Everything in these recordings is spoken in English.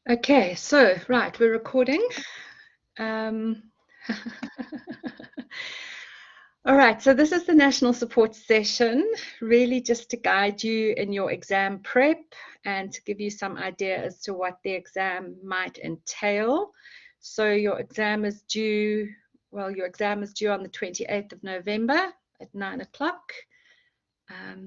Okay, so right, we're recording. Um, all right, so this is the National Support Session, really just to guide you in your exam prep and to give you some idea as to what the exam might entail. So your exam is due, your exam is due on the 28th of November at 9 o'clock.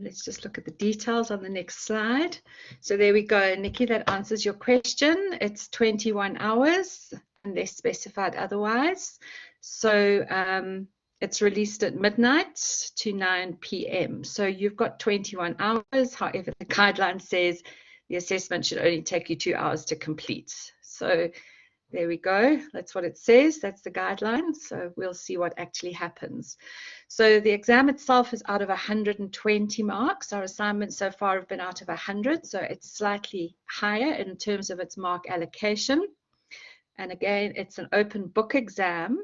Let's just look at the details on the next slide. So there we go, Nikki, that answers your question. It's 21 hours unless specified otherwise. So it's released at midnight to 9 p.m. So you've got 21 hours. However, the guideline says the assessment should only take you 2 hours to complete. So there we go. That's what it says. That's the guideline. So we'll see what actually happens. So the exam itself is out of 120 marks. Our assignments so far have been out of 100. So it's slightly higher in terms of its mark allocation. And again, it's an open book exam.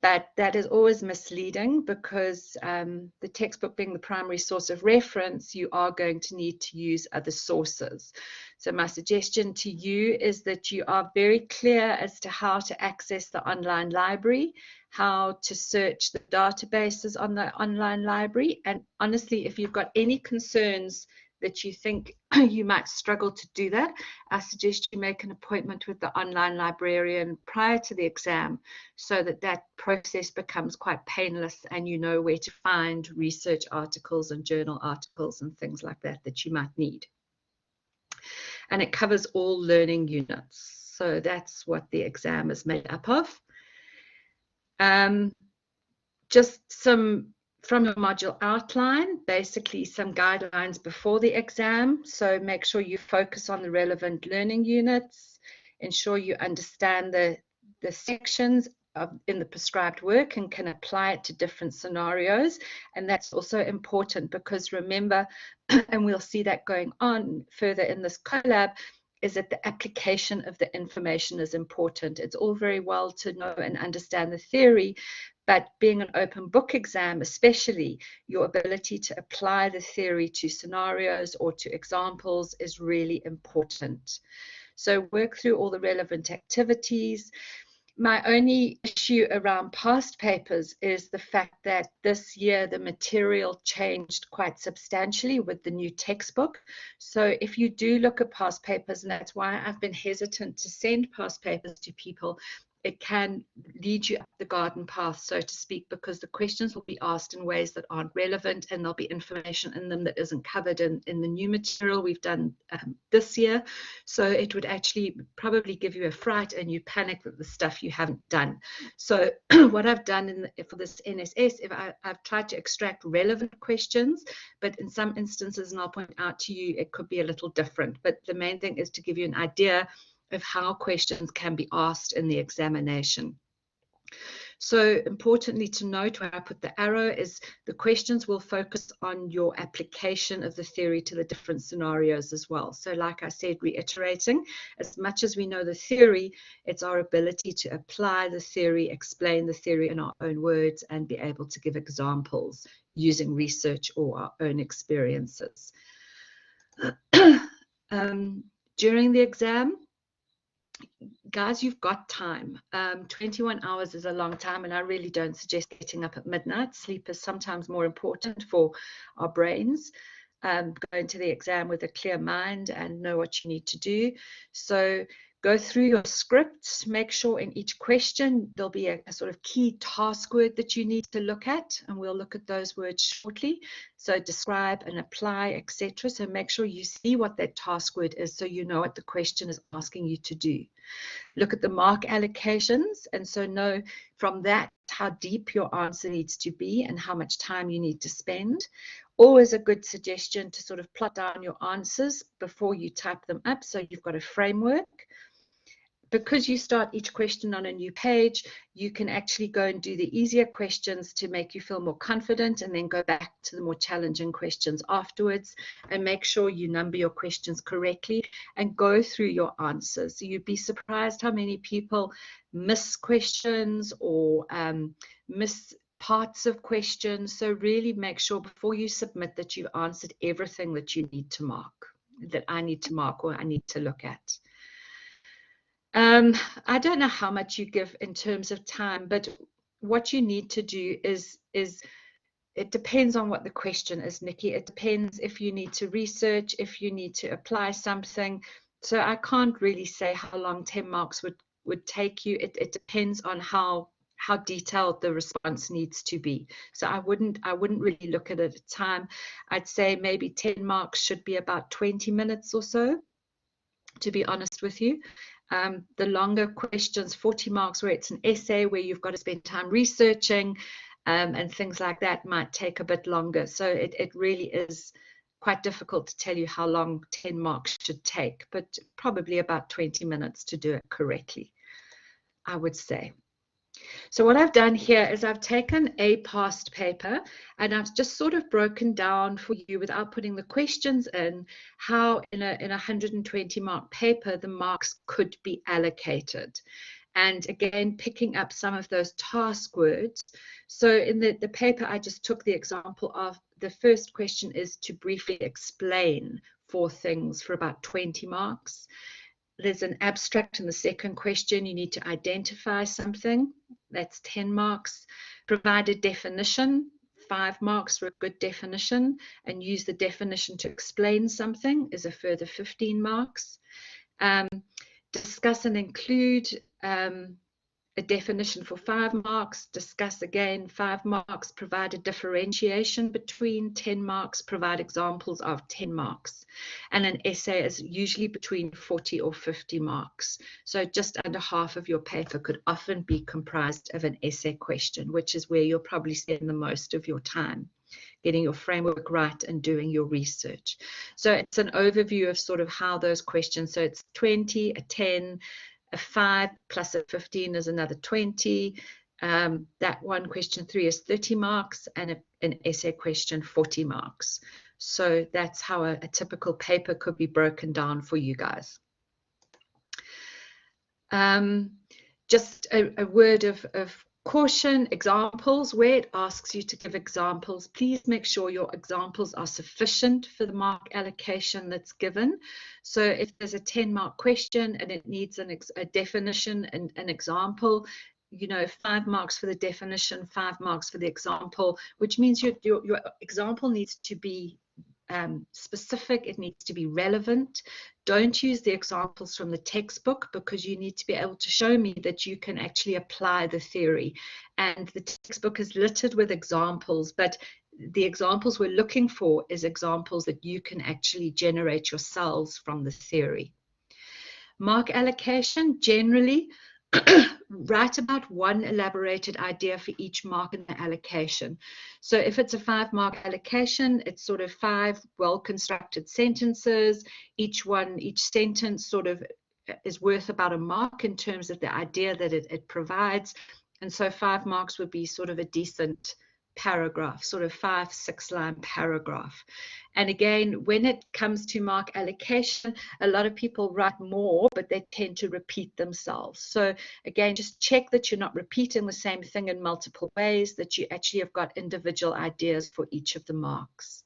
But that is always misleading because the textbook being the primary source of reference, you are going to need to use other sources. So my suggestion to you is that you are very clear as to how to access the online library, how to search the databases on the online library. And honestly, if you've got any concerns that you think you might struggle to do that, I suggest you make an appointment with the online librarian prior to the exam so that that process becomes quite painless and you know where to find research articles and journal articles and things like that that you might need. And it covers all learning units. So that's what the exam is made up of. Just some from your module outline, basically some guidelines before the exam. So make sure you focus on the relevant learning units, ensure you understand the sections in the prescribed work and can apply it to different scenarios. And that's also important because remember, and we'll see that going on further in this collab, is that the application of the information is important. It's all very well to know and understand the theory, but being an open book exam, especially your ability to apply the theory to scenarios or to examples is really important. So work through all the relevant activities. My only issue around past papers is the fact that this year the material changed quite substantially with the new textbook. So if you do look at past papers, and that's why I've been hesitant to send past papers to people, it can lead you up the garden path, so to speak, because the questions will be asked in ways that aren't relevant and there'll be information in them that isn't covered in the new material we've done this year. So it would actually probably give you a fright and you panic with the stuff you haven't done. So what I've done for this NSS, I've tried to extract relevant questions, but in some instances, and I'll point out to you, it could be a little different. But the main thing is to give you an idea of how questions can be asked in the examination. So importantly to note where I put the arrow is the questions will focus on your application of the theory to the different scenarios as well. So like I said, reiterating, as much as we know the theory, it's our ability to apply the theory, explain the theory in our own words, and be able to give examples using research or our own experiences. During the exam, guys, you've got time. 21 hours is a long time, and I really don't suggest getting up at midnight. Sleep is sometimes more important for our brains. Go into the exam with a clear mind and know what you need to do. So go through your script, make sure in each question there'll be a sort of key task word that you need to look at, and we'll look at those words shortly. So describe and apply, etc. So make sure you see what that task word is so you know what the question is asking you to do. Look at the mark allocations, and so know from that how deep your answer needs to be and how much time you need to spend. Always a good suggestion to sort of plot down your answers before you type them up so you've got a framework. Because you start each question on a new page, you can actually go and do the easier questions to make you feel more confident and then go back to the more challenging questions afterwards, and make sure you number your questions correctly and go through your answers. So you'd be surprised how many people miss questions or miss parts of questions. So really make sure before you submit that you've answered everything that you need to mark, that I need to mark or I need to look at. I don't know how much you give in terms of time, but what you need to do is it depends on what the question is, Nikki. It depends if you need to research, if you need to apply something. So I can't really say how long 10 marks would take you. It depends on how detailed the response needs to be. So I wouldn't really look at it at time. I'd say maybe 10 marks should be about 20 minutes or so, to be honest with you. The longer questions, 40 marks, where it's an essay where you've got to spend time researching and things like that, might take a bit longer. So it really is quite difficult to tell you how long 10 marks should take, but probably about 20 minutes to do it correctly, I would say. So what I've done here is I've taken a past paper and I've just sort of broken down for you, without putting the questions in, how in a 120 mark paper the marks could be allocated. And again, picking up some of those task words. So in the paper, I just took the example of the first question is to briefly explain 4 things for about 20 marks. There's an abstract in the second question. You need to identify something. That's 10 marks. Provide a definition, 5 marks for a good definition, and use the definition to explain something is a further 15 marks. Discuss and include a definition for 5 marks, discuss again 5 marks, provide a differentiation between 10 marks, provide examples of 10 marks. And an essay is usually between 40 or 50 marks. So just under half of your paper could often be comprised of an essay question, which is where you'll probably spend the most of your time, getting your framework right and doing your research. So it's an overview of sort of how those questions, so it's 20, a 10, a 5 plus a 15 is another 20. That one, question 3, is 30 marks, and an essay question 40 marks. So that's how a typical paper could be broken down for you guys. Just a word of caution: examples, where it asks you to give examples, please make sure your examples are sufficient for the mark allocation that's given. So if there's a 10-mark question and it needs a definition and an example, 5 marks for the definition, 5 marks for the example, which means your example needs to be specific, it needs to be relevant. Don't use the examples from the textbook, because you need to be able to show me that you can actually apply the theory. And the textbook is littered with examples, but the examples we're looking for is examples that you can actually generate yourselves from the theory. Mark allocation, generally, write about 1 elaborated idea for each mark in the allocation. So if it's a 5-mark allocation, it's sort of 5 well-constructed sentences. Each sentence sort of is worth about a mark in terms of the idea that it provides. And so 5 marks would be sort of a decent paragraph, sort of 5-6 line paragraph. And again, when it comes to mark allocation, a lot of people write more, but they tend to repeat themselves. So again, just check that you're not repeating the same thing in multiple ways, that you actually have got individual ideas for each of the marks.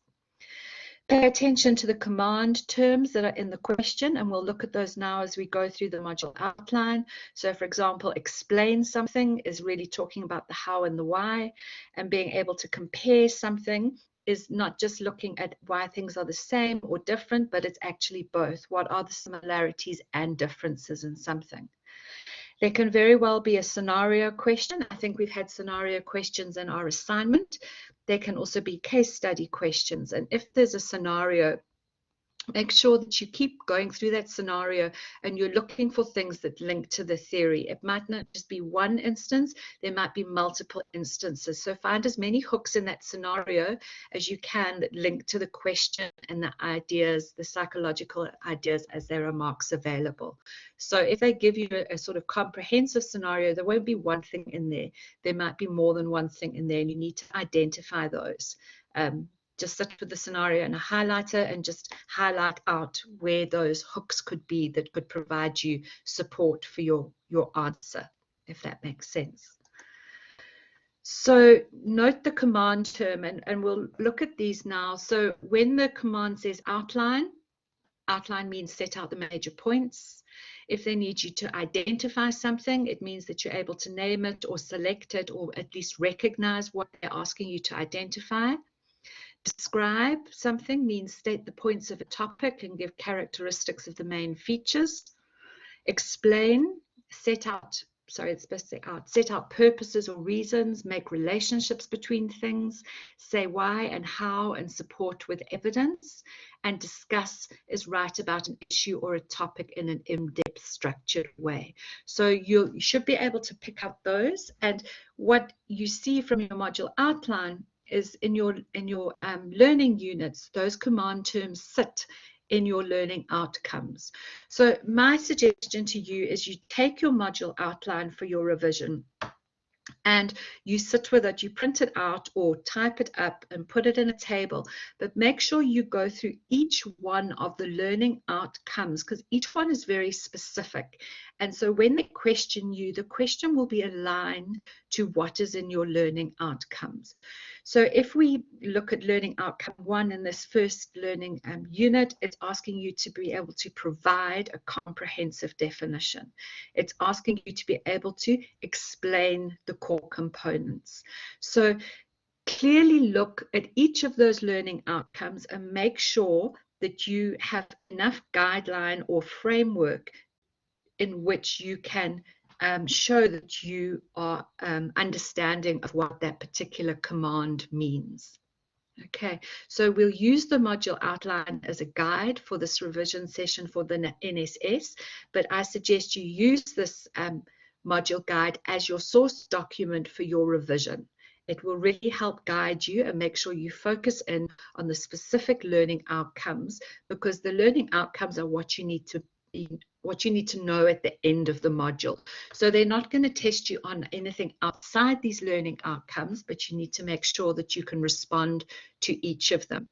Pay attention to the command terms that are in the question, and we'll look at those now as we go through the module outline. So for example, explain something is really talking about the how and the why, and being able to compare something is not just looking at why things are the same or different, but it's actually both. What are the similarities and differences in something? There can very well be a scenario question. I think we've had scenario questions in our assignment. There can also be case study questions. And if there's a scenario, make sure that you keep going through that scenario and you're looking for things that link to the theory. It might not just be one instance, there might be multiple instances. So find as many hooks in that scenario as you can that link to the question and the ideas, the psychological ideas, as there are marks available. So if they give you a sort of comprehensive scenario, there won't be one thing in there. There might be more than one thing in there, and you need to identify those. Just sit with the scenario and a highlighter and just highlight out where those hooks could be that could provide you support for your answer, if that makes sense. So note the command term, and we'll look at these now. So when the command says outline outline means set out the major points. If they need you to identify something, it means that you're able to name it or select it or at least recognize what they're asking you to identify. Describe something means state the points of a topic and give characteristics of the main features. Explain, set out purposes or reasons, make relationships between things, say why and how, and support with evidence. And discuss is write about an issue or a topic in an in-depth structured way. So you should be able to pick up those, and what you see from your module outline is in your learning units, those command terms sit in your learning outcomes. So my suggestion to you is you take your module outline for your revision and you sit with it, you print it out or type it up and put it in a table, but make sure you go through each one of the learning outcomes because each one is very specific. And so when they question you, the question will be aligned to what is in your learning outcomes. So if we look at learning outcome 1 in this first learning unit, it's asking you to be able to provide a comprehensive definition. It's asking you to be able to explain the core components. So clearly look at each of those learning outcomes and make sure that you have enough guideline or framework in which you can show that you are understanding of what that particular command means. Okay, so we'll use the module outline as a guide for this revision session for the NSS, but I suggest you use this module guide as your source document for your revision. It will really help guide you and make sure you focus in on the specific learning outcomes, because the learning outcomes are what you need to know at the end of the module. So they're not going to test you on anything outside these learning outcomes, but you need to make sure that you can respond to each of them.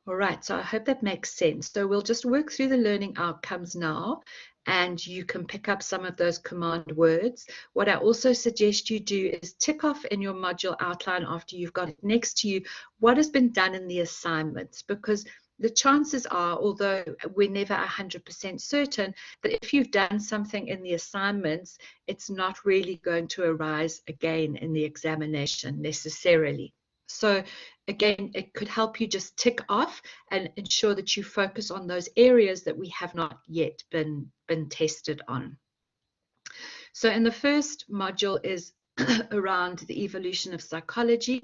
All right, so I hope that makes sense. So we'll just work through the learning outcomes now, and you can pick up some of those command words. What I also suggest you do is tick off in your module outline after you've got it next to you what has been done in the assignments, because the chances are, although we're never 100% certain, but if you've done something in the assignments, it's not really going to arise again in the examination necessarily. So again, it could help you just tick off and ensure that you focus on those areas that we have not yet been tested on. So in the first module is around the evolution of psychology.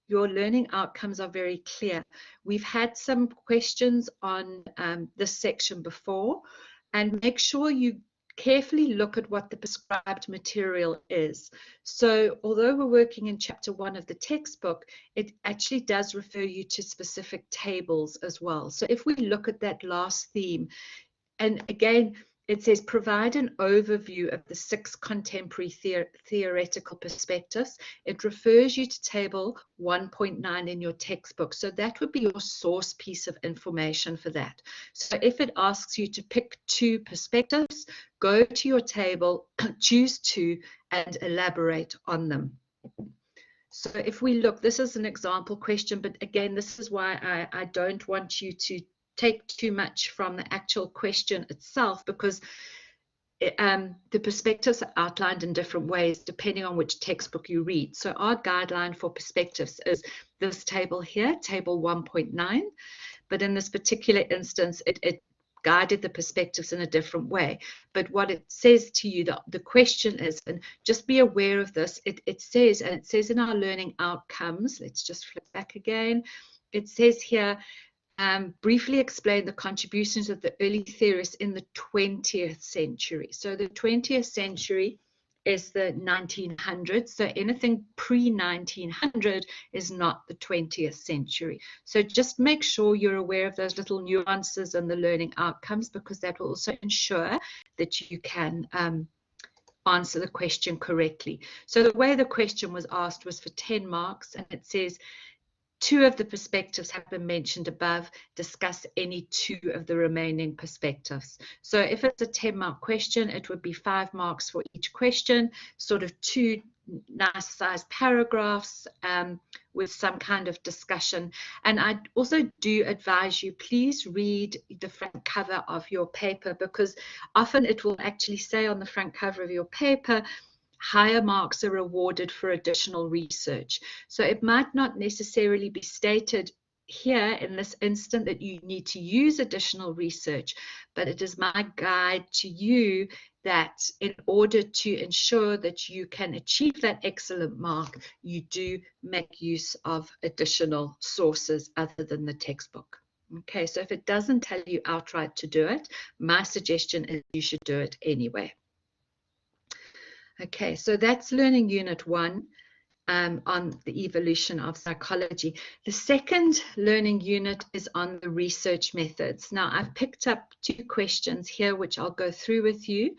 Your learning outcomes are very clear. We've had some questions on this section before, and make sure you carefully look at what the prescribed material is. So although we're working in chapter 1 of the textbook, it actually does refer you to specific tables as well. So if we look at that last theme, and again, it says provide an overview of the 6 contemporary theoretical perspectives. It refers you to table 1.9 in your textbook. So that would be your source piece of information for that. So if it asks you to pick 2 perspectives, go to your table, choose 2 and elaborate on them. So if we look, this is an example question, but again, this is why I don't want you to take too much from the actual question itself, because the perspectives are outlined in different ways depending on which textbook you read. So our guideline for perspectives is this table here, table 1.9, but in this particular instance, it guided the perspectives in a different way. But what it says to you, the question is, and just be aware of this, it says in our learning outcomes, let's just flip back again, it says here, briefly explain the contributions of the early theorists in the 20th century. So the 20th century is the 1900s. So anything pre-1900 is not the 20th century. So just make sure you're aware of those little nuances and the learning outcomes, because that will also ensure that you can answer the question correctly. So the way the question was asked was for 10 marks, and it says, 2 of the perspectives have been mentioned above. Discuss any 2 of the remaining perspectives. So if it's a 10-mark question, it would be 5 marks for each question, sort of 2 nice sized paragraphs with some kind of discussion. And I also do advise you, please read the front cover of your paper, because often it will actually say on the front cover of your paper, higher marks are awarded for additional research. So it might not necessarily be stated here in this instant that you need to use additional research, but it is my guide to you that in order to ensure that you can achieve that excellent mark, you do make use of additional sources other than the textbook. Okay, so if it doesn't tell you outright to do it, my suggestion is you should do it anyway. Okay, so that's learning unit 1 on the evolution of psychology. The second learning unit is on the research methods. Now, I've picked up 2 questions here, which I'll go through with you.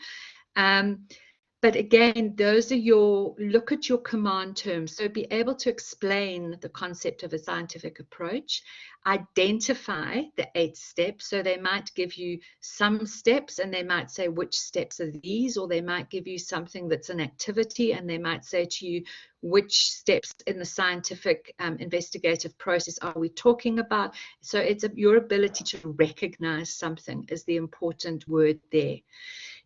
But again, those are your, look at your command terms. So be able to explain the concept of a scientific approach, identify the 8 steps. So they might give you some steps and they might say which steps are these, or they might give you something that's an activity and they might say to you, which steps in the scientific investigative process are we talking about? So it's your ability to recognize something is the important word there.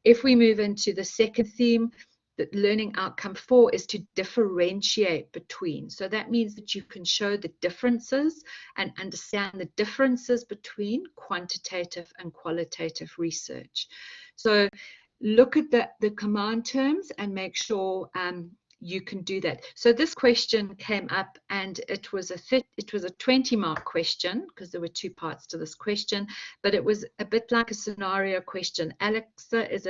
If we move into the second theme, the learning outcome 4 is to differentiate between. So that means that you can show the differences and understand the differences between quantitative and qualitative research. So look at the command terms and make sure you can do that. So this question came up and it was a 20-mark question, because there were 2 parts to this question, but it was a bit like a scenario question. Alexa is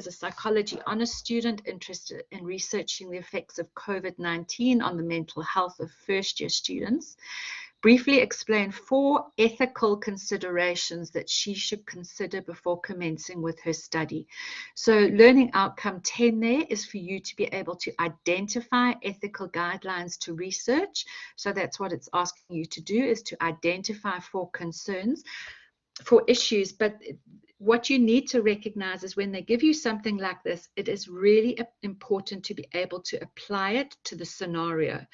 a psychology honors student interested in researching the effects of COVID-19 on the mental health of first-year students. Briefly explain 4 ethical considerations that she should consider before commencing with her study. So learning outcome 10 there is for you to be able to identify ethical guidelines to research. So that's what it's asking you to do, is to identify 4 concerns, 4 issues. But what you need to recognize is when they give you something like this, it is really important to be able to apply it to the scenario.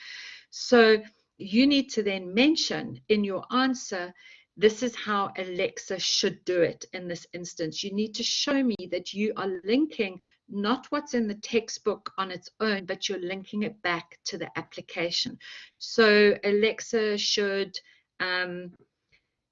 So you need to then mention in your answer, this is how Alexa should do it in this instance. You need to show me that you are linking not what's in the textbook on its own, but you're linking it back to the application. So Alexa should,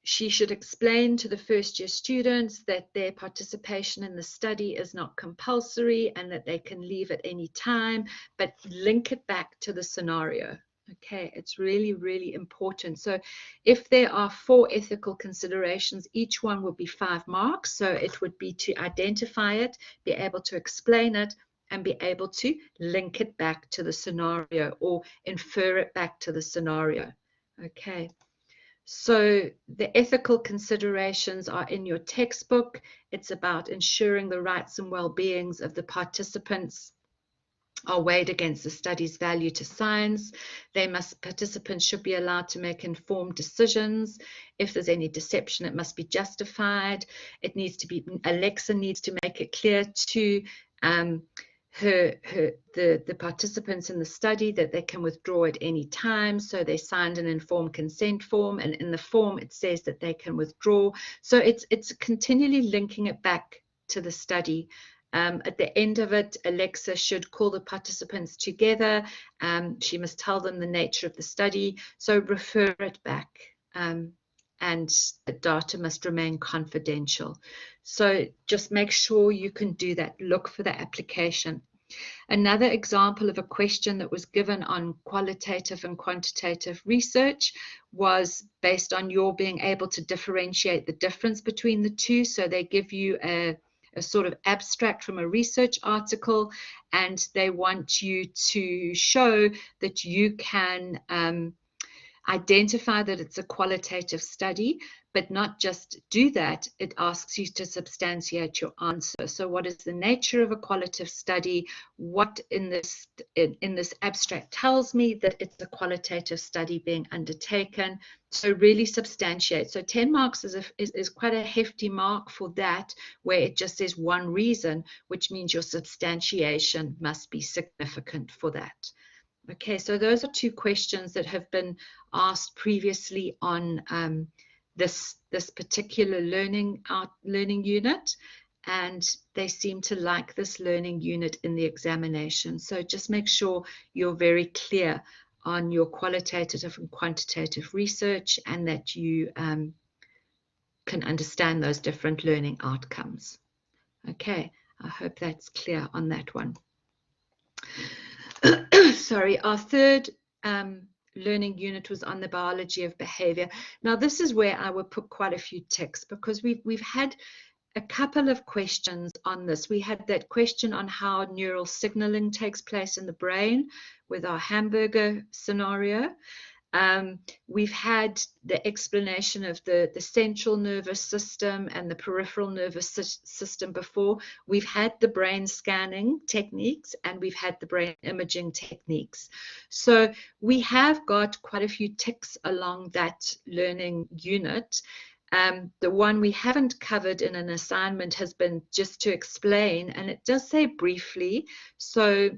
she should explain to the first-year students that their participation in the study is not compulsory and that they can leave at any time, but link it back to the scenario. Okay, it's really, really important. So if there are 4 ethical considerations, each one would be 5 marks. So it would be to identify it, be able to explain it, and be able to link it back to the scenario or infer it back to the scenario. Okay. So the ethical considerations are in your textbook. It's about ensuring the rights and well-beings of the participants are weighed against the study's value to science. Participants should be allowed to make informed decisions. If there's any deception, it must be justified. It needs to be, Alexa needs to make it clear to the participants in the study that they can withdraw at any time. So they signed an informed consent form, and in the form it says that they can withdraw. So it's continually linking it back to the study. At the end of it, Alexa should call the participants together. She must tell them the nature of the study, so refer it back. And the data must remain confidential. So just make sure you can do that. Look for the application. Another example of a question that was given on qualitative and quantitative research was based on your being able to differentiate the difference between the 2. So they give you a sort of abstract from a research article, and they want you to show that you can identify that it's a qualitative study, but not just do that. It asks you to substantiate your answer. So what is the nature of a qualitative study? What in this abstract tells me that it's a qualitative study being undertaken? So really substantiate. So 10 marks is quite a hefty mark for that, where it just says one reason, which means your substantiation must be significant for that. Okay, so those are two questions that have been asked previously on this particular learning unit, and they seem to like this learning unit in the examination. So just make sure you're very clear on your qualitative and quantitative research, and that you can understand those different learning outcomes. Okay, I hope that's clear on that one. Sorry, our third learning unit was on the biology of behavior. Now, this is where I would put quite a few ticks, because we've had a couple of questions on this. We had that question on how neural signaling takes place in the brain with our hamburger scenario. We've had the explanation of the central nervous system and the peripheral nervous system before. We've had the brain scanning techniques, and we've had the brain imaging techniques. So we have got quite a few ticks along that learning unit. The one we haven't covered in an assignment has been just to explain, and it does say briefly. So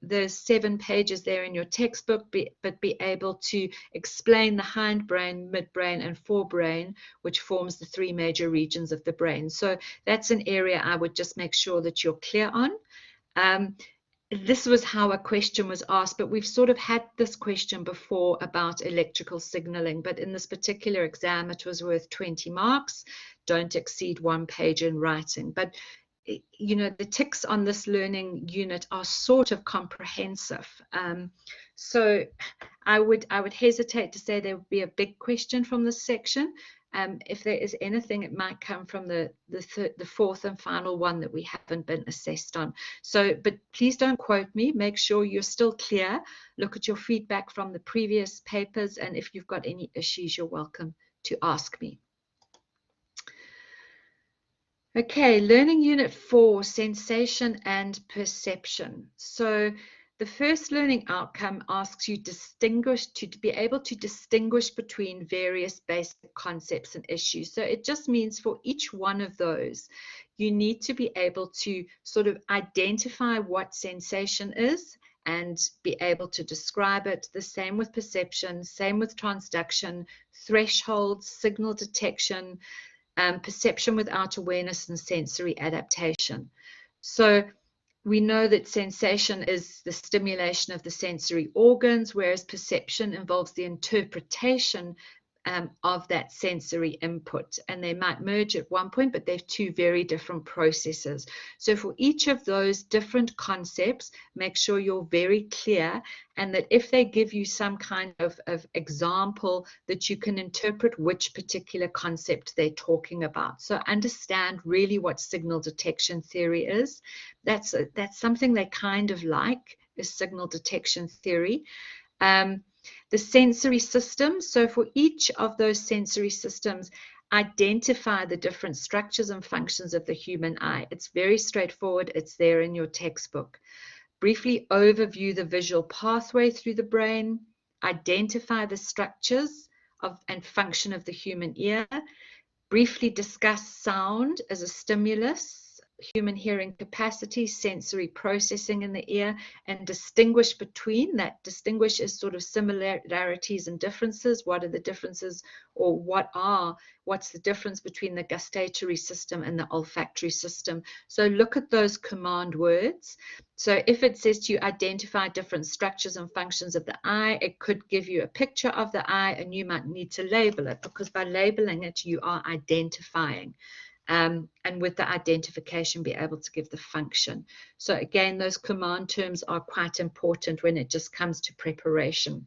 there's 7 pages there in your textbook, but be able to explain the hindbrain, midbrain, and forebrain, which forms the 3 major regions of the brain. So that's an area I would just make sure that you're clear on. This was how a question was asked, but we've sort of had this question before about electrical signaling, but in this particular exam, it was worth 20 marks. Don't exceed 1 page in writing. But you know, the ticks on this learning unit are sort of comprehensive. So I would hesitate to say there would be a big question from this section. If there is anything, it might come from the fourth and final one that we haven't been assessed on. So, but please don't quote me. Make sure you're still clear. Look at your feedback from the previous papers, and if you've got any issues, you're welcome to ask me. Okay, learning unit 4, sensation and perception. So the first learning outcome asks you to be able to distinguish between various basic concepts and issues. So it just means for each one of those, you need to be able to sort of identify what sensation is and be able to describe it. The same with perception, same with transduction, thresholds, signal detection, perception without awareness, and sensory adaptation. So we know that sensation is the stimulation of the sensory organs, whereas perception involves the interpretation of that sensory input, and they might merge at one point, but they're 2 very different processes. So for each of those different concepts, make sure you're very clear, and that if they give you some kind of example, that you can interpret which particular concept they're talking about. So understand really what signal detection theory is. That's something they kind of like, is signal detection theory. The sensory systems, so for each of those sensory systems, identify the different structures and functions of the human eye. It's very straightforward. It's there in your textbook. Briefly overview the visual pathway through the brain, identify the structures and function of the human ear, briefly discuss sound as a stimulus, human hearing capacity, sensory processing in the ear, and distinguish between that. Distinguish is sort of similarities and differences. What are the differences, or what's the difference between the gustatory system and the olfactory system? So look at those command words. So if it says to you identify different structures and functions of the eye, it could give you a picture of the eye, and you might need to label it, because by labeling it, you are identifying. And with the identification, be able to give the function. So again, those command terms are quite important when it just comes to preparation.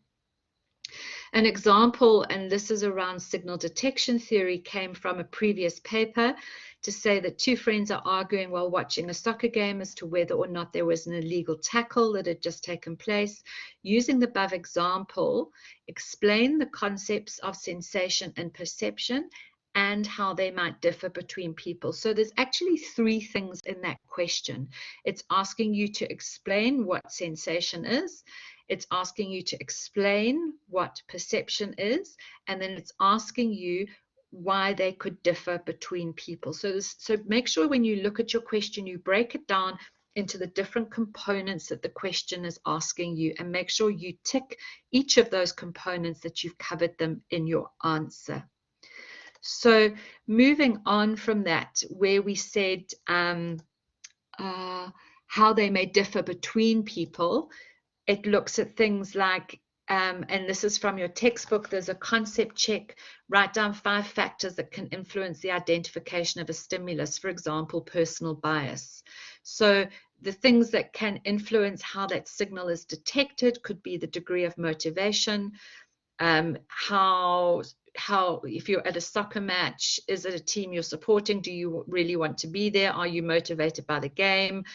An example, and this is around signal detection theory, came from a previous paper, to say that 2 friends are arguing while watching a soccer game as to whether or not there was an illegal tackle that had just taken place. Using the above example, explain the concepts of sensation and perception and how they might differ between people. So there's actually 3 things in that question. It's asking you to explain what sensation is, it's asking you to explain what perception is, and then it's asking you why they could differ between people. So make sure when you look at your question, you break it down into the different components that the question is asking you, and make sure you tick each of those components that you've covered them in your answer. So moving on from that, where we said how they may differ between people, it looks at things like, and this is from your textbook, there's a concept check. Write down 5 factors that can influence the identification of a stimulus, for example, personal bias. So the things that can influence how that signal is detected could be the degree of motivation, how if you're at a soccer match, is it a team you're supporting? Do you really want to be there? Are you motivated by the game?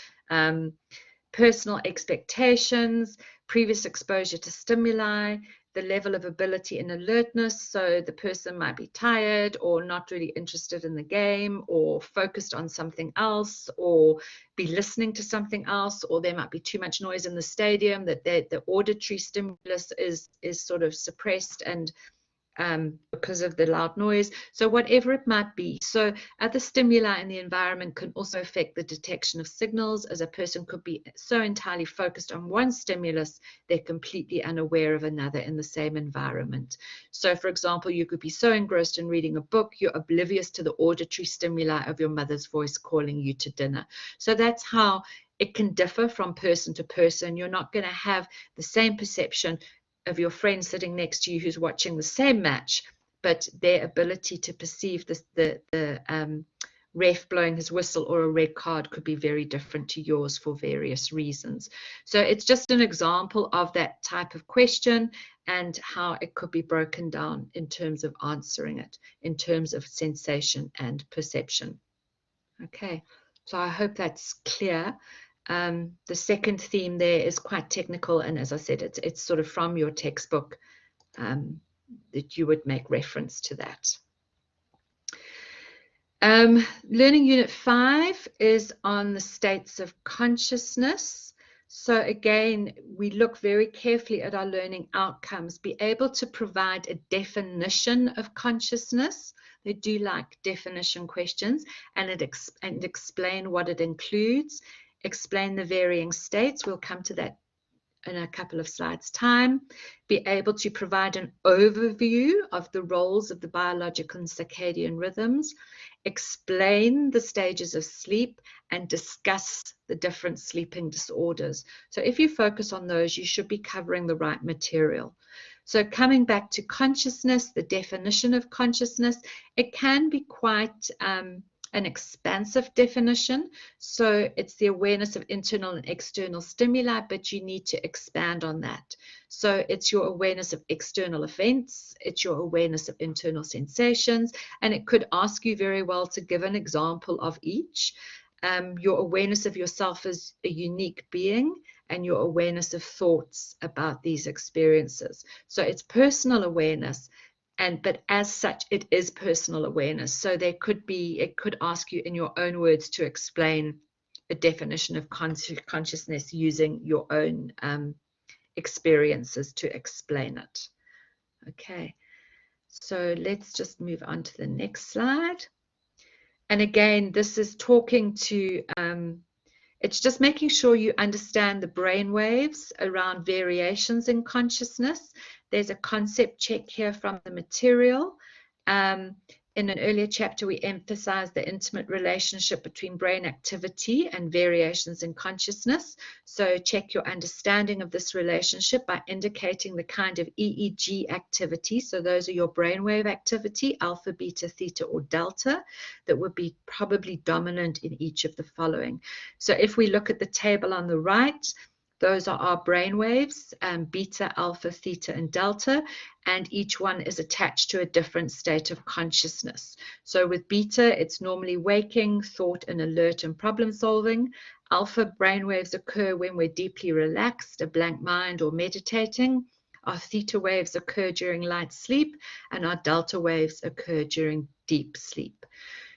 Personal expectations, previous exposure to stimuli, the level of ability and alertness. So the person might be tired or not really interested in the game, or focused on something else, or be listening to something else, or there might be too much noise in the stadium that the auditory stimulus is sort of suppressed and because of the loud noise. So whatever it might be. So other stimuli in the environment can also affect the detection of signals, as a person could be so entirely focused on one stimulus, they're completely unaware of another in the same environment. So for example, you could be so engrossed in reading a book, you're oblivious to the auditory stimuli of your mother's voice calling you to dinner. So that's how it can differ from person to person. You're not going to have the same perception of your friend sitting next to you who's watching the same match, but their ability to perceive the ref blowing his whistle or a red card could be very different to yours for various reasons. So it's just an example of that type of question and how it could be broken down in terms of answering it, in terms of sensation and perception. Okay, so I hope that's clear. The second theme there is quite technical, and as I said, it's sort of from your textbook that you would make reference to that. Learning Unit 5 is on the states of consciousness. So again, we look very carefully at our learning outcomes, be able to provide a definition of consciousness. They do like definition questions, and explain what it includes, explain the varying states. We'll come to that in a couple of slides' time. Be able to provide an overview of the roles of the biological and circadian rhythms, explain the stages of sleep, and discuss the different sleeping disorders. So if you focus on those, you should be covering the right material. So coming back to consciousness, the definition of consciousness, it can be quite an expansive definition. So it's the awareness of internal and external stimuli, but you need to expand on that. So it's your awareness of external events, it's your awareness of internal sensations, and it could ask you very well to give an example of each. Your awareness of yourself as a unique being, and your awareness of thoughts about these experiences. So it's personal awareness, but as such, it is personal awareness. So it could ask you in your own words to explain a definition of consciousness using your own experiences to explain it. Okay, so let's just move on to the next slide. And again, this is talking to, it's just making sure you understand the brain waves around variations in consciousness. There's a concept check here from the material. In an earlier chapter, we emphasized the intimate relationship between brain activity and variations in consciousness. So check your understanding of this relationship by indicating the kind of EEG activity. So those are your brainwave activity, alpha, beta, theta, or delta, that would be probably dominant in each of the following. So if we look at the table on the right, those are our brain waves, beta, alpha, theta, and delta, and each one is attached to a different state of consciousness. So with beta, it's normally waking, thought, and alert and problem solving. Alpha brain waves occur when we're deeply relaxed, a blank mind, or meditating. Our theta waves occur during light sleep, and our delta waves occur during deep sleep.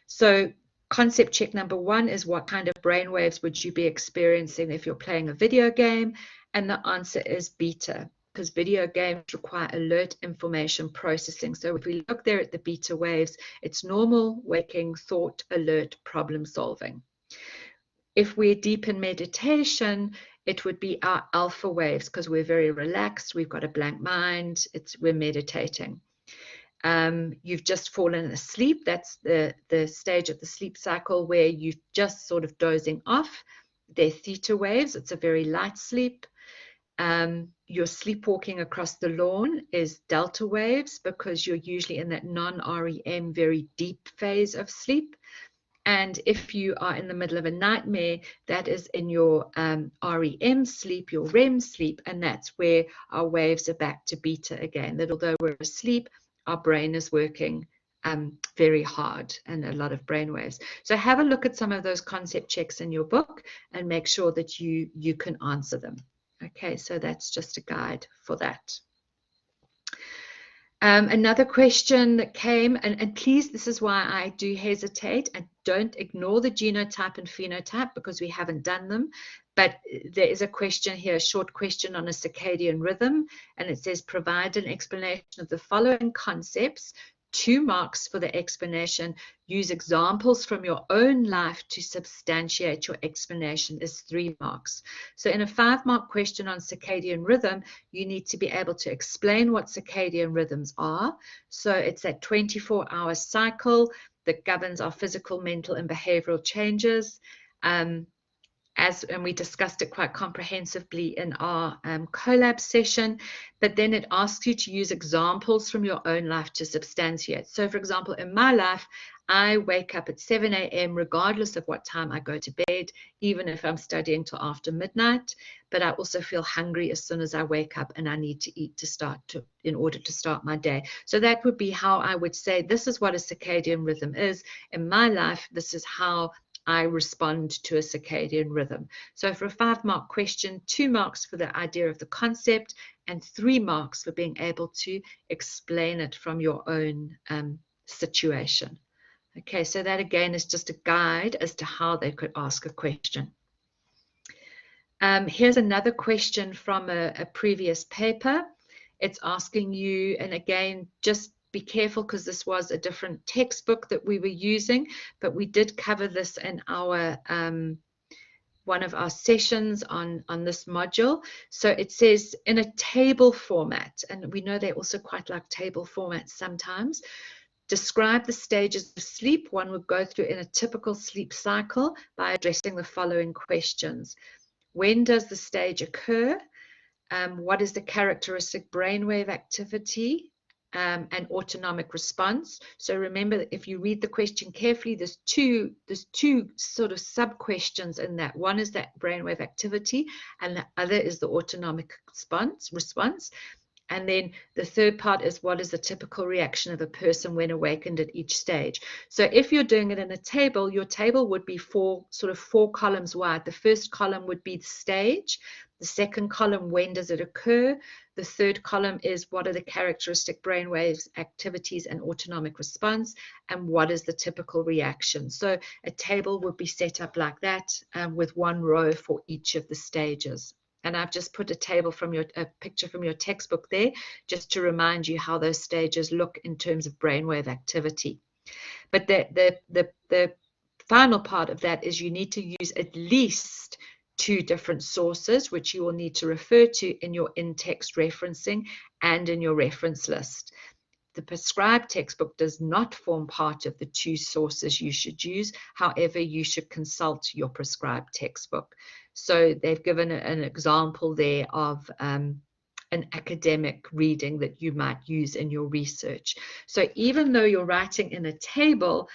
So concept check number 1 is what kind of brain waves would you be experiencing if you're playing a video game? And the answer is beta, because video games require alert information processing. So if we look there at the beta waves, it's normal, waking, thought, alert, problem solving. If we're deep in meditation, it would be our alpha waves because we're very relaxed. We've got a blank mind. We're meditating. You've just fallen asleep. That's the stage of the sleep cycle where you're just sort of dozing off. They're theta waves. It's a very light sleep. You're sleepwalking across the lawn is delta waves because you're usually in that non-REM, very deep phase of sleep. And if you are in the middle of a nightmare, that is in your REM sleep, your REM sleep, and that's where our waves are back to beta again. That although we're asleep, our brain is working very hard and a lot of brain waves. So have a look at some of those concept checks in your book and make sure that you can answer them. Okay, so that's just a guide for that. Another question that came, and please, this is why I do hesitate, and don't ignore the genotype and phenotype because we haven't done them. But there is a question here, a short question on a circadian rhythm, and it says, provide an explanation of the following concepts. 2 marks for the explanation. Use examples from your own life to substantiate your explanation is 3 marks. So in a 5-mark question on circadian rhythm, you need to be able to explain what circadian rhythms are. So it's that 24-hour cycle that governs our physical, mental, and behavioral changes. And we discussed it quite comprehensively in our collab session, but then it asks you to use examples from your own life to substantiate. So for example, in my life, I wake up at 7 a.m. regardless of what time I go to bed, even if I'm studying till after midnight, but I also feel hungry as soon as I wake up and I need to eat in order to start my day. So that would be how I would say this is what a circadian rhythm is. In my life, this is how I respond to a circadian rhythm. So for a 5-mark question, 2 marks for the idea of the concept and 3 marks for being able to explain it from your own situation. Okay, so that again is just a guide as to how they could ask a question. Here's another question from a previous paper. It's asking you, and again, just be careful because this was a different textbook that we were using, but we did cover this in our one of our sessions on this module. So it says in a table format, and we know they also quite like table formats sometimes. Describe the stages of sleep one would go through in a typical sleep cycle by addressing the following questions. When does the stage occur? What is the characteristic brainwave activity and autonomic response? So remember that if you read the question carefully, there's two sort of sub-questions in that. One is that brainwave activity, and the other is the autonomic response. And then the third part is what is the typical reaction of a person when awakened at each stage. So if you're doing it in a table, your table would be four columns wide. The first column would be the stage. The second column, when does it occur? The third column is what are the characteristic brainwaves, activities, and autonomic response, and what is the typical reaction. So a table would be set up like that with 1 row for each of the stages. And I've just put a picture from your textbook there, just to remind you how those stages look in terms of brainwave activity. But the final part of that is you need to use at least 2 different sources, which you will need to refer to in your in-text referencing and in your reference list. The prescribed textbook does not form part of the 2 sources you should use. However, you should consult your prescribed textbook. So they've given an example there of an academic reading that you might use in your research. So even though you're writing in a table,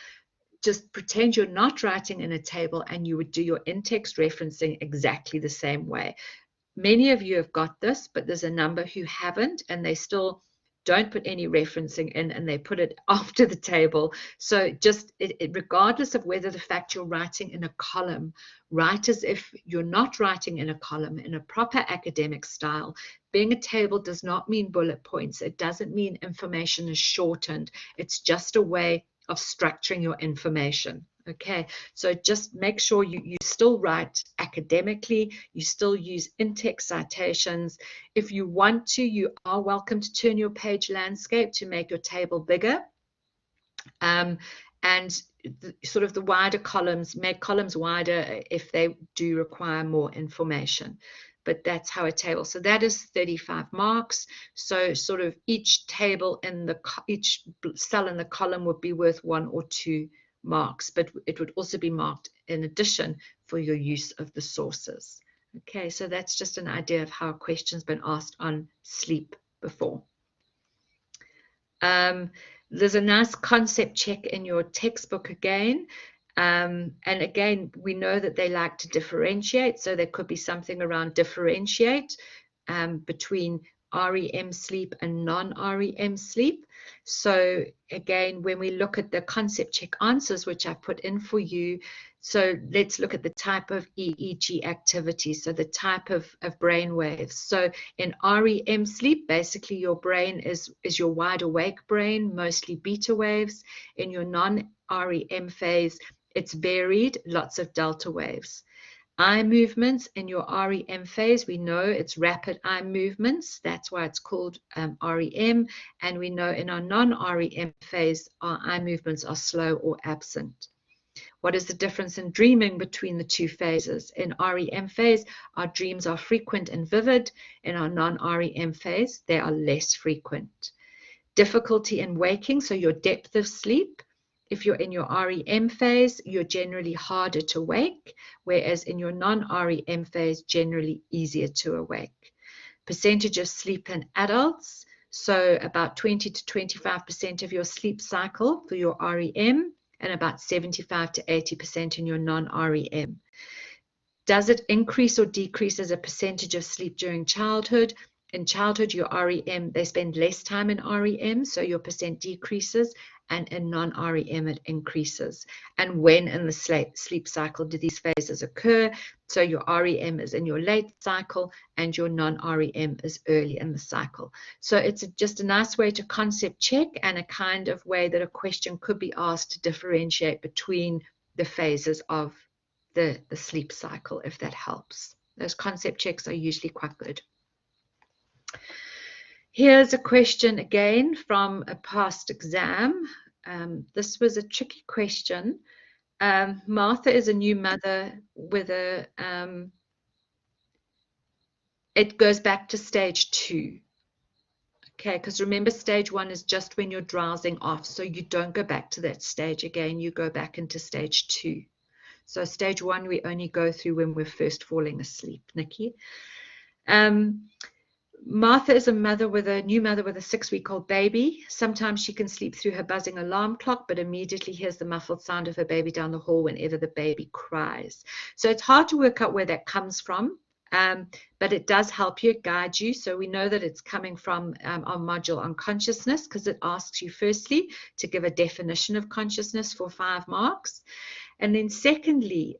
just pretend you're not writing in a table and you would do your in-text referencing exactly the same way. Many of you have got this, but there's a number who haven't, and they still don't put any referencing in, and they put it after the table. So just regardless of whether the fact you're writing in a column, write as if you're not writing in a column in a proper academic style. Being a table does not mean bullet points. It doesn't mean information is shortened. It's just a way of structuring your information. Okay, so just make sure you still write academically, you still use in-text citations. If you want to, you are welcome to turn your page landscape to make your table bigger. And sort of the wider columns, make columns wider if they do require more information. But that's how a table, so that is 35 marks. So sort of each table in each cell in the column would be worth 1 or 2 marks, but it would also be marked in addition for your use of the sources. Okay, so that's just an idea of how a question's been asked on sleep before. There's a nice concept check in your textbook again. And again, we know that they like to differentiate. So there could be something around differentiate between REM sleep and non-REM sleep. So again, when we look at the concept check answers, which I put in for you, so let's look at the type of EEG activity, so the type of brain waves. So in REM sleep, basically your brain is your wide awake brain, mostly beta waves. In your non-REM phase, it's varied, lots of delta waves. Eye movements in your REM phase, we know it's rapid eye movements. That's why it's called REM. And we know in our non-REM phase, our eye movements are slow or absent. What is the difference in dreaming between the two phases? In REM phase, our dreams are frequent and vivid. In our non-REM phase, they are less frequent. Difficulty in waking, so your depth of sleep. If you're in your REM phase, you're generally harder to wake, whereas in your non-REM phase, generally easier to awake. Percentage of sleep in adults, so about 20 to 25% of your sleep cycle for your REM, and about 75 to 80% in your non-REM. Does it increase or decrease as a percentage of sleep during childhood? In childhood, your REM, they spend less time in REM, so your percent decreases, and in non-REM, it increases. And when in the sleep cycle do these phases occur? So your REM is in your late cycle, and your non-REM is early in the cycle. So it's just a nice way to concept check, and a kind of way that a question could be asked to differentiate between the phases of the sleep cycle, if that helps. Those concept checks are usually quite good. Here's a question again from a past exam. This was a tricky question. Martha is a new mother with it goes back to stage 2. Okay, because remember, stage 1 is just when you're drowsing off. So you don't go back to that stage again. You go back into stage 2. So stage 1, we only go through when we're first falling asleep, Nikki. Martha is a new mother with a 6-week-old baby. Sometimes she can sleep through her buzzing alarm clock, but immediately hears the muffled sound of her baby down the hall whenever the baby cries. So it's hard to work out where that comes from, but it does help you, guide you. So we know that it's coming from our module on consciousness, because it asks you firstly to give a definition of consciousness for 5 marks. And then secondly,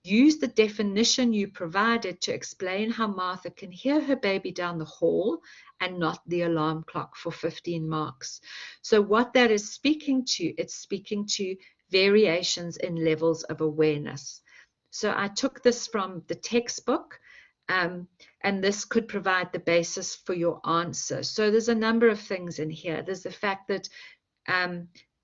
use the definition you provided to explain how Martha can hear her baby down the hall and not the alarm clock for 15 marks. So what that is speaking to, it's speaking to variations in levels of awareness. So I took this from the textbook, and this could provide the basis for your answer. So there's a number of things in here. There's the fact that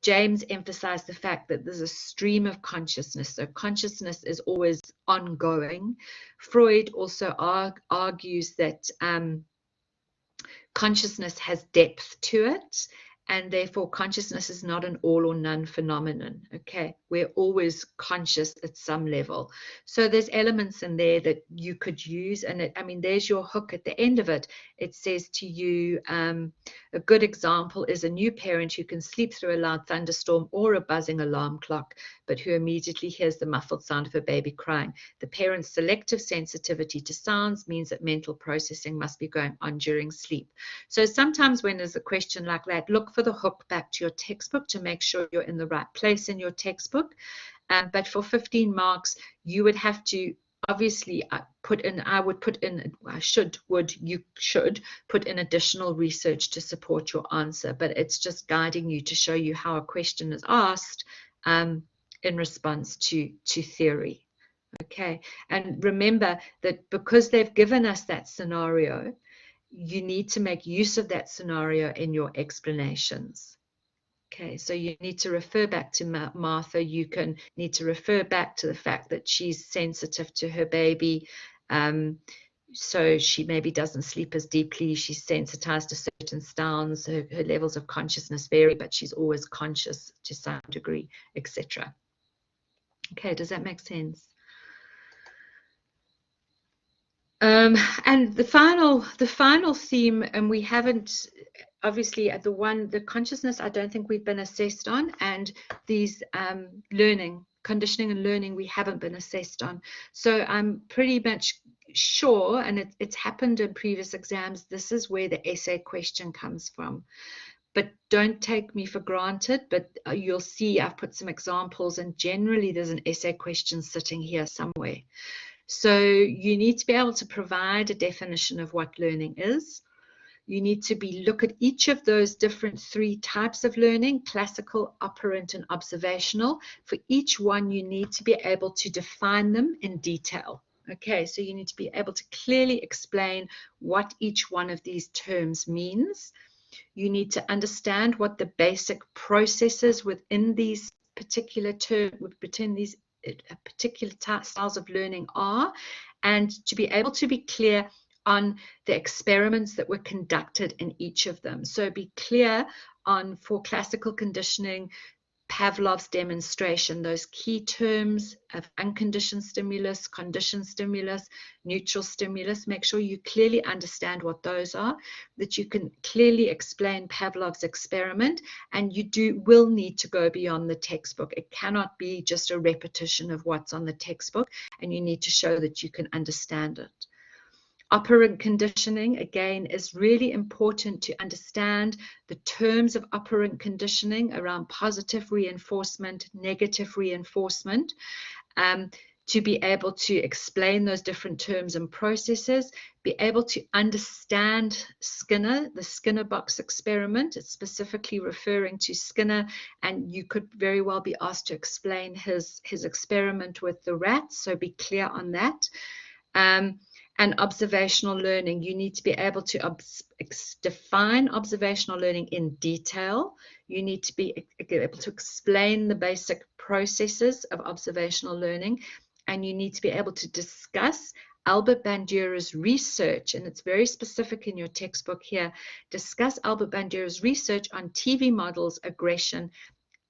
James emphasized the fact that there's a stream of consciousness. So consciousness is always ongoing. Freud also argues that consciousness has depth to it, and therefore consciousness is not an all or none phenomenon. Okay, we're always conscious at some level. So there's elements in there that you could use, and I mean, there's your hook at the end of it. It says to you, a good example is a new parent who can sleep through a loud thunderstorm or a buzzing alarm clock, but who immediately hears the muffled sound of a baby crying. The parent's selective sensitivity to sounds means that mental processing must be going on during sleep. So sometimes when there's a question like that, look for the hook back to your textbook to make sure you're in the right place in your textbook. But for 15 marks, you would have to obviously you should put in additional research to support your answer, but it's just guiding you to show you how a question is asked in response to theory. Okay, and remember that because they've given us that scenario, you need to make use of that scenario in your explanations. Okay, so you need to refer back to Martha. You need to refer back to the fact that she's sensitive to her baby. So she maybe doesn't sleep as deeply. She's sensitized to certain sounds. Her levels of consciousness vary, but she's always conscious to some degree, etc. Okay, does that make sense? And the final theme, and we haven't, obviously, the consciousness, I don't think we've been assessed on, and these conditioning and learning, we haven't been assessed on. So I'm pretty much sure, and it's happened in previous exams, this is where the essay question comes from. But don't take me for granted, but you'll see I've put some examples, and generally there's an essay question sitting here somewhere. So you need to be able to provide a definition of what learning is. You need to look at each of those different 3 types of learning: classical, operant, and observational. For each one, you need to be able to define them in detail. Okay, so you need to be able to clearly explain what each one of these terms means. You need to understand what the basic processes within these particular particular styles of learning are, and to be able to be clear on the experiments that were conducted in each of them. So be clear on, for classical conditioning, Pavlov's demonstration, those key terms of unconditioned stimulus, conditioned stimulus, neutral stimulus. Make sure you clearly understand what those are, that you can clearly explain Pavlov's experiment, and you will need to go beyond the textbook. It cannot be just a repetition of what's on the textbook, and you need to show that you can understand it. Operant conditioning, again, is really important to understand the terms of operant conditioning around positive reinforcement, negative reinforcement, to be able to explain those different terms and processes, be able to understand Skinner, the Skinner box experiment. It's specifically referring to Skinner, and you could very well be asked to explain his experiment with the rats, so be clear on that. And observational learning, you need to be able to define observational learning in detail. You need to be able to explain the basic processes of observational learning, and you need to be able to discuss Albert Bandura's research, and it's very specific in your textbook here. Discuss Albert Bandura's research on TV models, aggression,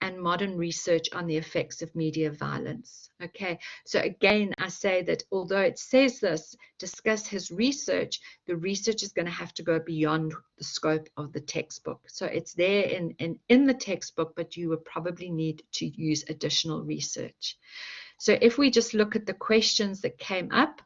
and modern research on the effects of media violence. Okay, so again, I say that although it says this, discuss his research, the research is going to have to go beyond the scope of the textbook. So it's there in the textbook, but you would probably need to use additional research. So if we just look at the questions that came up,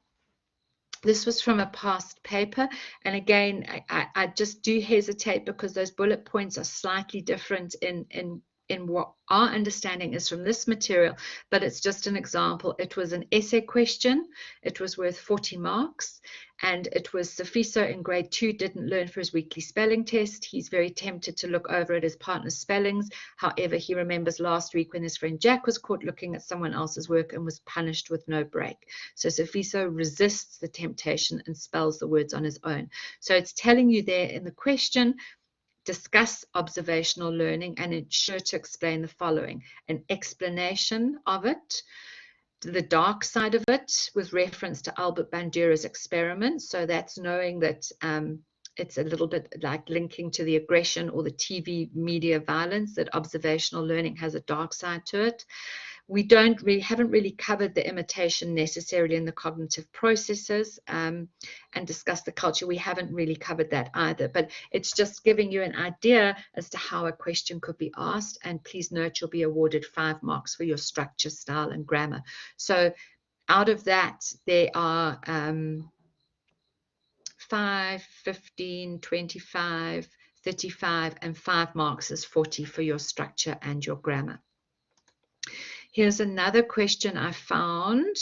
this was from a past paper, and again, I just do hesitate because those bullet points are slightly different in what our understanding is from this material, but it's just an example. It was an essay question. It was worth 40 marks, and it was Sifiso in grade 2 didn't learn for his weekly spelling test. He's very tempted to look over at his partner's spellings. However, he remembers last week when his friend Jack was caught looking at someone else's work and was punished with no break. So Sifiso resists the temptation and spells the words on his own. So it's telling you there in the question, discuss observational learning, and it's sure to explain the following: an explanation of it, the dark side of it with reference to Albert Bandura's experiment. So that's knowing that it's a little bit like linking to the aggression or the TV media violence, that observational learning has a dark side to it. We haven't really covered the imitation necessarily in the cognitive processes and discussed the culture. We haven't really covered that either, but it's just giving you an idea as to how a question could be asked. And please note, you'll be awarded 5 marks for your structure, style, and grammar. So out of that, there are 5, 15, 25, 35, and 5 marks is 40 for your structure and your grammar. Here's another question I found,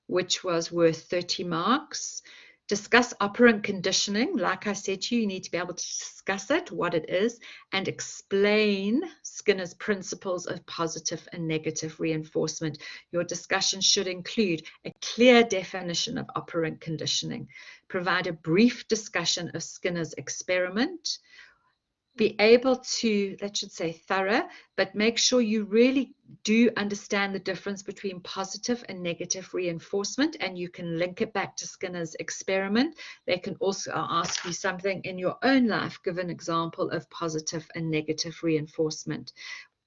which was worth 30 marks. Discuss operant conditioning. Like I said to you, you need to be able to discuss it, what it is, and explain Skinner's principles of positive and negative reinforcement. Your discussion should include a clear definition of operant conditioning. Provide a brief discussion of Skinner's experiment. be able to, let's just say thorough, but make sure you really do understand the difference between positive and negative reinforcement, and you can link it back to Skinner's experiment. They can also ask you something in your own life, give an example of positive and negative reinforcement.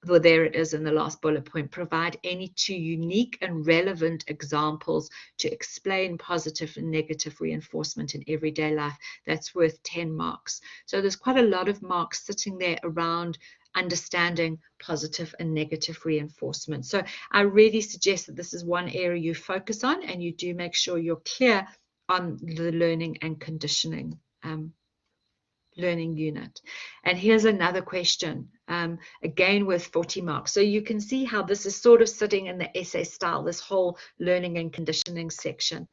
Well, there it is in the last bullet point. Provide any two unique and relevant examples to explain positive and negative reinforcement in everyday life. That's worth 10 marks. So there's quite a lot of marks sitting there around understanding positive and negative reinforcement. So I really suggest that this is one area you focus on, and you do make sure you're clear on the learning and conditioning learning unit. And here's another question, again with 40 marks. So you can see how this is sort of sitting in the essay style, this whole learning and conditioning section.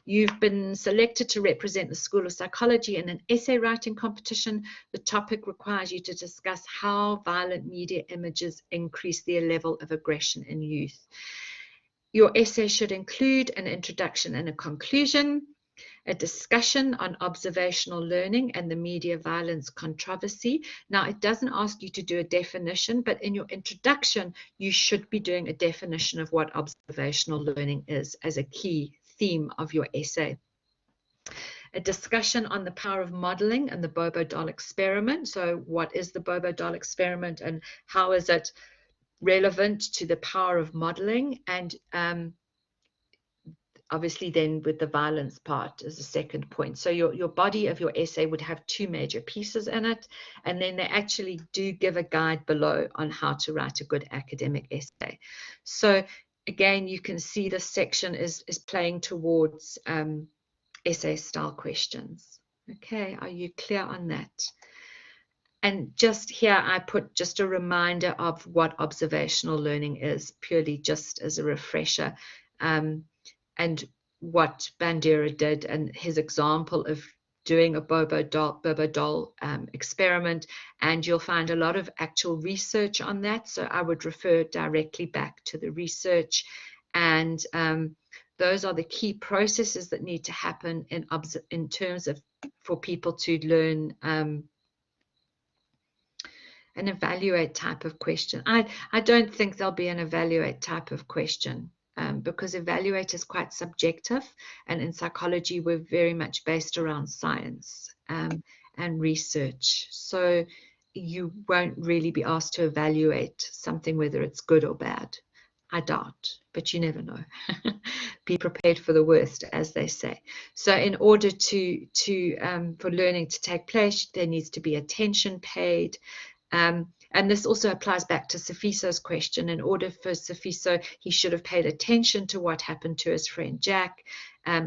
You've been selected to represent the School of Psychology in an essay writing competition. The topic requires you to discuss how violent media images increase the level of aggression in youth. Your essay should include an introduction and a conclusion, a discussion on observational learning and the media violence controversy. Now, it doesn't ask you to do a definition, but in your introduction, you should be doing a definition of what observational learning is as a key theme of your essay. A discussion on the power of modeling and the Bobo doll experiment. So what is the Bobo doll experiment and how is it relevant to the power of modeling? And obviously then with the violence part as a second point. So your body of your essay would have two major pieces in it, and then they actually do give a guide below on how to write a good academic essay. So again, you can see this section is playing towards essay style questions. Okay, are you clear on that? And just here, I put just a reminder of what observational learning is, purely just as a refresher. And what Bandera did and his example of doing a Bobo doll experiment, and you'll find a lot of actual research on that. So I would refer directly back to the research, and those are the key processes that need to happen in terms of for people to learn an evaluate type of question. I don't think there'll be an evaluate type of question. Because evaluate is quite subjective, and in psychology we're very much based around science and research. So you won't really be asked to evaluate something whether it's good or bad. I doubt, but you never know. Be prepared for the worst, as they say. So in order for learning to take place, there needs to be attention paid. And this also applies back to Sifiso's question. In order for Sifiso, he should have paid attention to what happened to his friend Jack.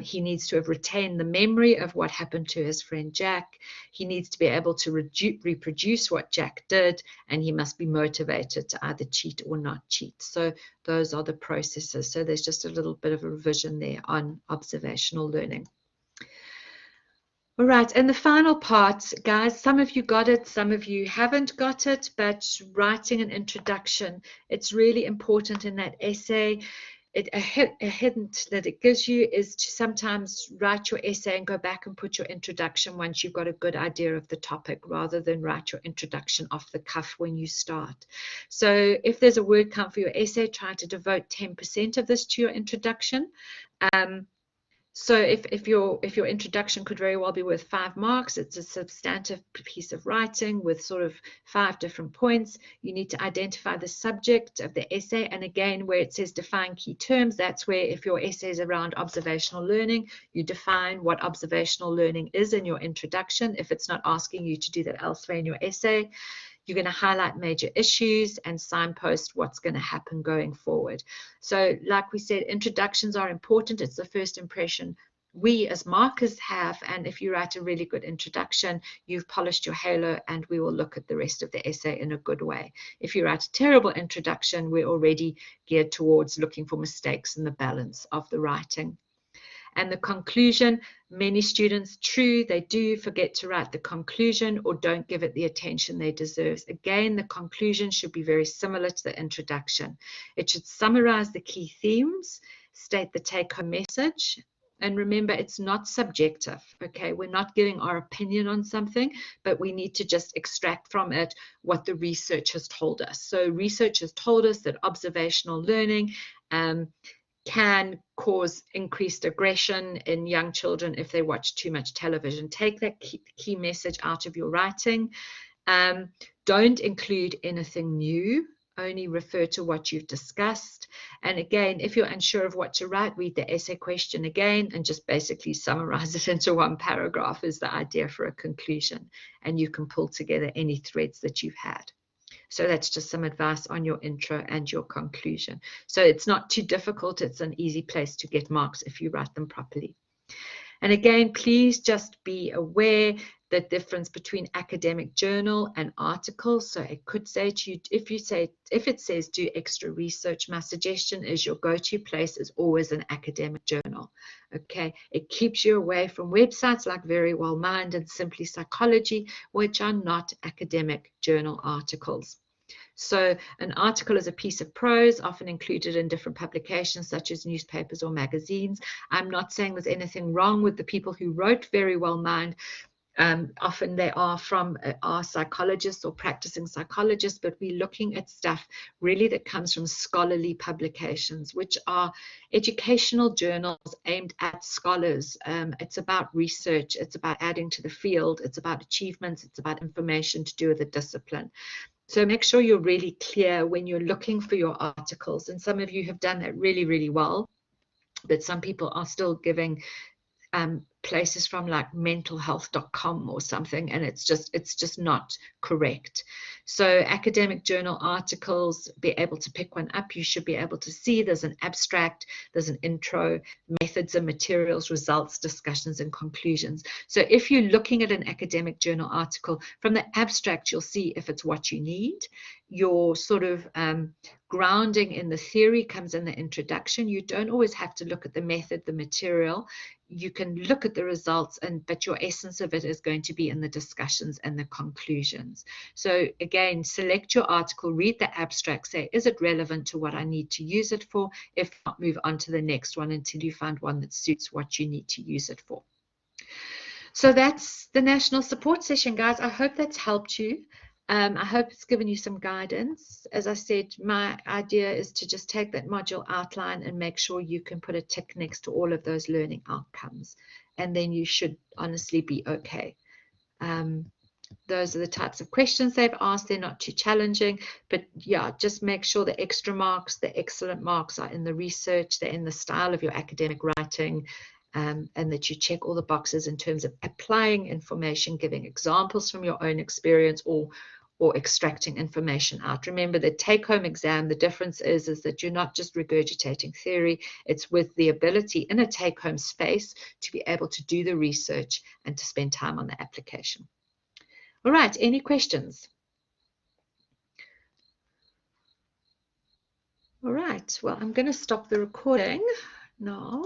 He needs to have retained the memory of what happened to his friend Jack. He needs to be able to reproduce what Jack did, and he must be motivated to either cheat or not cheat. So those are the processes. So there's just a little bit of a revision there on observational learning. All right, and the final part, guys, some of you got it, some of you haven't got it, but writing an introduction, it's really important in that essay. A hint that it gives you is to sometimes write your essay and go back and put your introduction once you've got a good idea of the topic, rather than write your introduction off the cuff when you start. So if there's a word count for your essay, try to devote 10% of this to your introduction. So if your introduction could very well be worth 5 marks, it's a substantive piece of writing with sort of 5 different points. You need to identify the subject of the essay. And again, where it says define key terms, that's where if your essay is around observational learning, you define what observational learning is in your introduction. If it's not asking you to do that elsewhere in your essay, you're going to highlight major issues and signpost what's going to happen going forward. So like we said, introductions are important. It's the first impression we as markers have. And if you write a really good introduction, you've polished your halo, and we will look at the rest of the essay in a good way. If you write a terrible introduction, we're already geared towards looking for mistakes in the balance of the writing. And the conclusion, many students, true, they do forget to write the conclusion or don't give it the attention they deserve. Again, the conclusion should be very similar to the introduction. It should summarize the key themes, state the take-home message, And remember, it's not subjective, okay? We're not giving our opinion on something, but we need to just extract from it what the research has told us. So research has told us that observational learning can cause increased aggression in young children if they watch too much television. Take that key message out of your writing. Don't include anything new. Only refer to what you've discussed. And again, if you're unsure of what to write, read the essay question again and just basically summarize it into one paragraph is the idea for a conclusion. And you can pull together any threads that you've had. So that's just some advice on your intro and your conclusion. So it's not too difficult. It's an easy place to get marks if you write them properly. And again, please just be aware the difference between academic journal and articles. So it could say to you, if it says do extra research, my suggestion is your go-to place is always an academic journal. Okay, it keeps you away from websites like Very Well Mind and Simply Psychology, which are not academic journal articles. So an article is a piece of prose, often included in different publications such as newspapers or magazines. I'm not saying there's anything wrong with the people who wrote Very Well Mind. Often they are psychologists or practicing psychologists, but we're looking at stuff really that comes from scholarly publications, which are educational journals aimed at scholars. It's about research, it's about adding to the field, it's about achievements, it's about information to do with the discipline. So make sure you're really clear when you're looking for your articles. And some of you have done that really, really well, but some people are still giving places from like mentalhealth.com or something, and it's just not correct. So academic journal articles, be able to pick one up. You should be able to see there's an abstract, there's an intro, methods and materials, results, discussions, and conclusions. So if you're looking at an academic journal article, from the abstract, you'll see if it's what you need. Your sort of grounding in the theory comes in the introduction. You don't always have to look at the method, the material. You can look at the results, but your essence of it is going to be in the discussions and the conclusions. So again, select your article, read the abstract, say, is it relevant to what I need to use it for? If not, move on to the next one until you find one that suits what you need to use it for. So that's the National Support Session, guys. I hope that's helped you. I hope it's given you some guidance. As I said, my idea is to just take that module outline and make sure you can put a tick next to all of those learning outcomes. And then you should honestly be okay. Those are the types of questions they've asked. They're not too challenging, but yeah, just make sure the extra marks, the excellent marks are in the research, they're in the style of your academic writing, and that you check all the boxes in terms of applying information, giving examples from your own experience, or extracting information out. Remember, the take-home exam, the difference is that you're not just regurgitating theory, it's with the ability in a take-home space to be able to do the research and to spend time on the application. All right, any questions? All right, well, I'm going to stop the recording now.